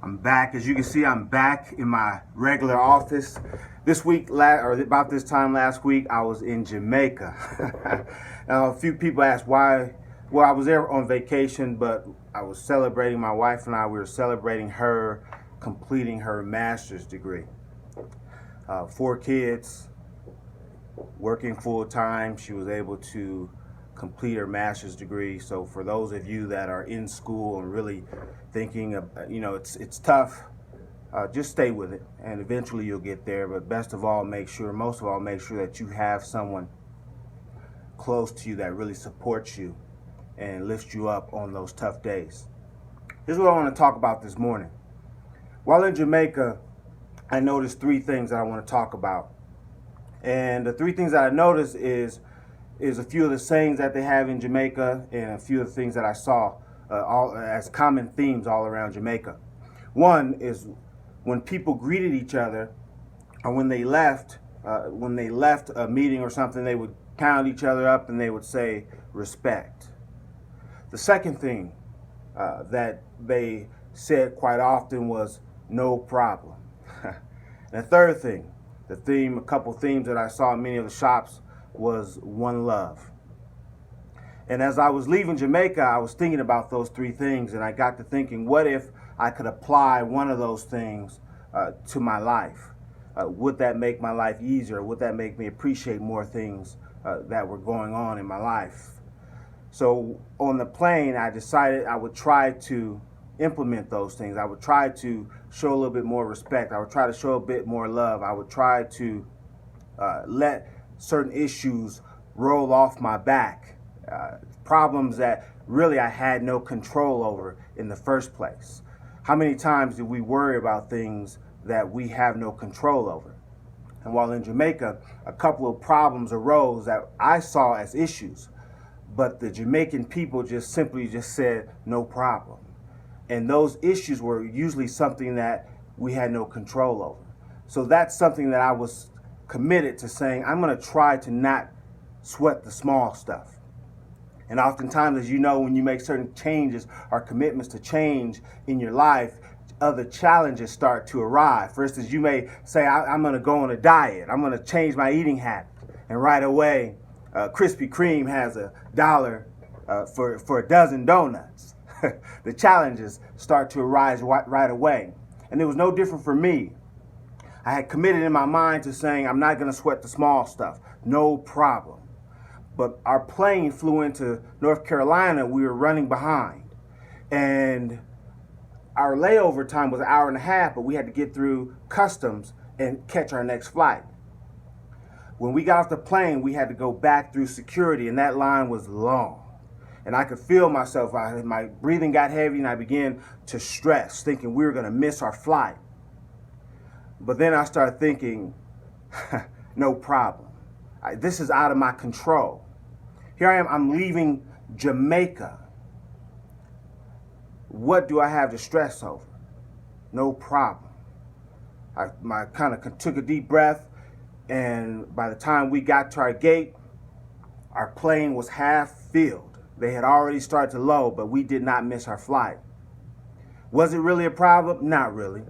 I'm back. As you can see, I'm back in my regular office. This week, or about this time last week, I was in Jamaica. Now, a few people asked why. Well, I was there on vacation, but I was celebrating, my wife and I, we were celebrating her completing her master's degree. 4 kids, working full time. She was able to complete her master's degree. So for those of you that are in school and really thinking of, it's tough, just stay with it and eventually you'll get there. But most of all, make sure that you have someone close to you that really supports you and lifts you up on those tough days. Here's what I want to talk about this morning. While in Jamaica, I noticed 3 things that I want to talk about. And the 3 things that I noticed is a few of the sayings that they have in Jamaica and a few of the things that I saw all as common themes all around Jamaica. One is when people greeted each other, or when they left a meeting or something, they would pound each other up and they would say respect. The second thing that they said quite often was no problem. And the third thing, a couple themes that I saw in many of the shops was one love. And as I was leaving Jamaica, I was thinking about those 3 things, and I got to thinking, what if I could apply one of those things to my life? Would that make my life easier? Would that make me appreciate more things that were going on in my life? So on the plane, I decided I would try to implement those things. I would try to show a little bit more respect. I would try to show a bit more love. I would try to let certain issues roll off my back, problems that really I had no control over in the first place. How many times do we worry about things that we have no control over? And while in Jamaica, a couple of problems arose that I saw as issues, but the Jamaican people just simply said no problem. And those issues were usually something that we had no control over. So that's something that I was committed to saying, I'm going to try to not sweat the small stuff. And oftentimes, as you know, when you make certain changes or commitments to change in your life, other challenges start to arrive. For instance, you may say, I'm going to go on a diet. I'm going to change my eating habits. And right away, Krispy Kreme has $1 for a dozen donuts. The challenges start to arise right away. And it was no different for me. I had committed in my mind to saying, I'm not going to sweat the small stuff. No problem. But our plane flew into North Carolina. We were running behind. And our layover time was 1.5 hours, but we had to get through customs and catch our next flight. When we got off the plane, we had to go back through security, and that line was long. And I could feel myself. My breathing got heavy, and I began to stress, thinking we were going to miss our flight. But then I started thinking, no problem. This is out of my control. Here I am, I'm leaving Jamaica. What do I have to stress over? No problem. I kind of took a deep breath, and by the time we got to our gate, our plane was half filled. They had already started to load, but we did not miss our flight. Was it really a problem? Not really.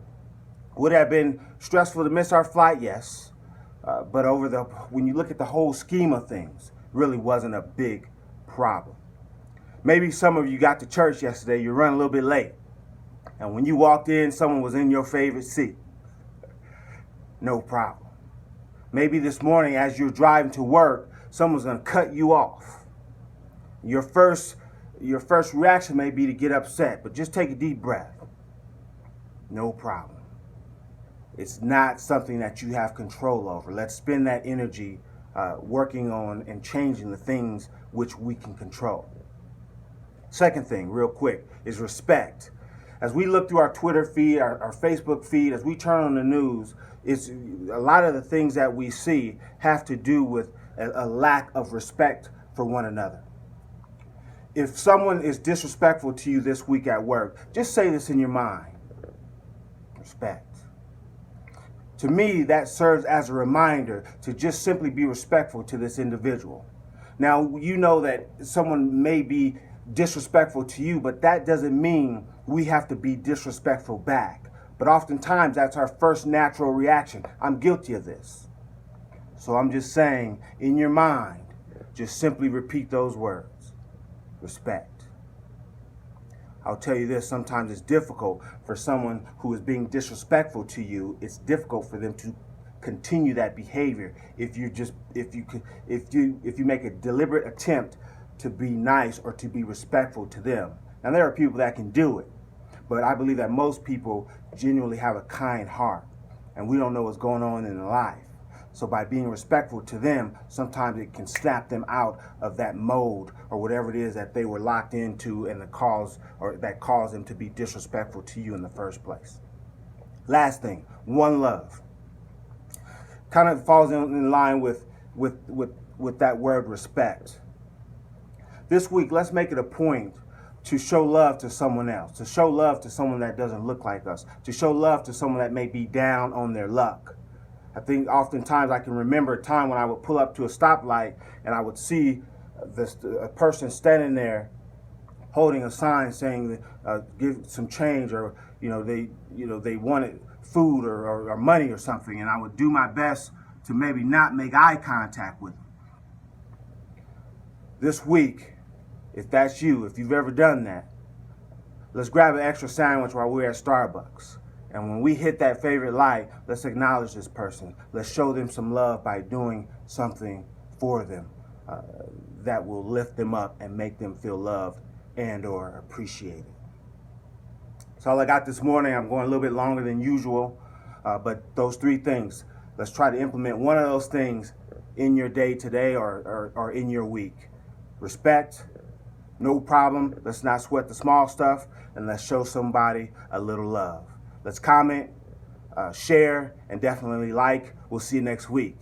Would it have been stressful to miss our flight? Yes. But when you look at the whole scheme of things, really wasn't a big problem. Maybe some of you got to church yesterday, you ran a little bit late. And when you walked in, someone was in your favorite seat. No problem. Maybe this morning as you're driving to work, someone's going to cut you off. Your first reaction may be to get upset, but just take a deep breath. No problem. It's not something that you have control over. Let's spend that energy working on and changing the things which we can control. Second thing, real quick, is respect. As we look through our Twitter feed, our Facebook feed, as we turn on the news, it's a lot of the things that we see have to do with a lack of respect for one another. If someone is disrespectful to you this week at work, just say this in your mind. Respect. To me, that serves as a reminder to just simply be respectful to this individual. Now, you know that someone may be disrespectful to you, but that doesn't mean we have to be disrespectful back. But oftentimes that's our first natural reaction. I'm guilty of this. So I'm just saying, in your mind, just simply repeat those words. Respect. I'll tell you this, sometimes it's difficult for someone who is being disrespectful to you. It's difficult for them to continue that behavior if you make a deliberate attempt to be nice or to be respectful to them. Now there are people that can do it, but I believe that most people genuinely have a kind heart, and we don't know what's going on in their life. So by being respectful to them, sometimes it can snap them out of that mode or whatever it is that they were locked into and that caused them to be disrespectful to you in the first place. Last thing, one love. Kind of falls in line with that word respect. This week, let's make it a point to show love to someone else, to show love to someone that doesn't look like us, to show love to someone that may be down on their luck. I think oftentimes I can remember a time when I would pull up to a stoplight and I would see a person standing there holding a sign saying give some change, or they wanted food or money or something, and I would do my best to maybe not make eye contact with them. This week, if that's you, if you've ever done that, let's grab an extra sandwich while we're at Starbucks. And when we hit that favorite light, let's acknowledge this person. Let's show them some love by doing something for them that will lift them up and make them feel loved and or appreciated. That's all I got this morning. I'm going a little bit longer than usual, but those three things, let's try to implement one of those things in your day today or in your week. Respect, no problem. Let's not sweat the small stuff, and let's show somebody a little love. Let's comment, share, and definitely like. We'll see you next week.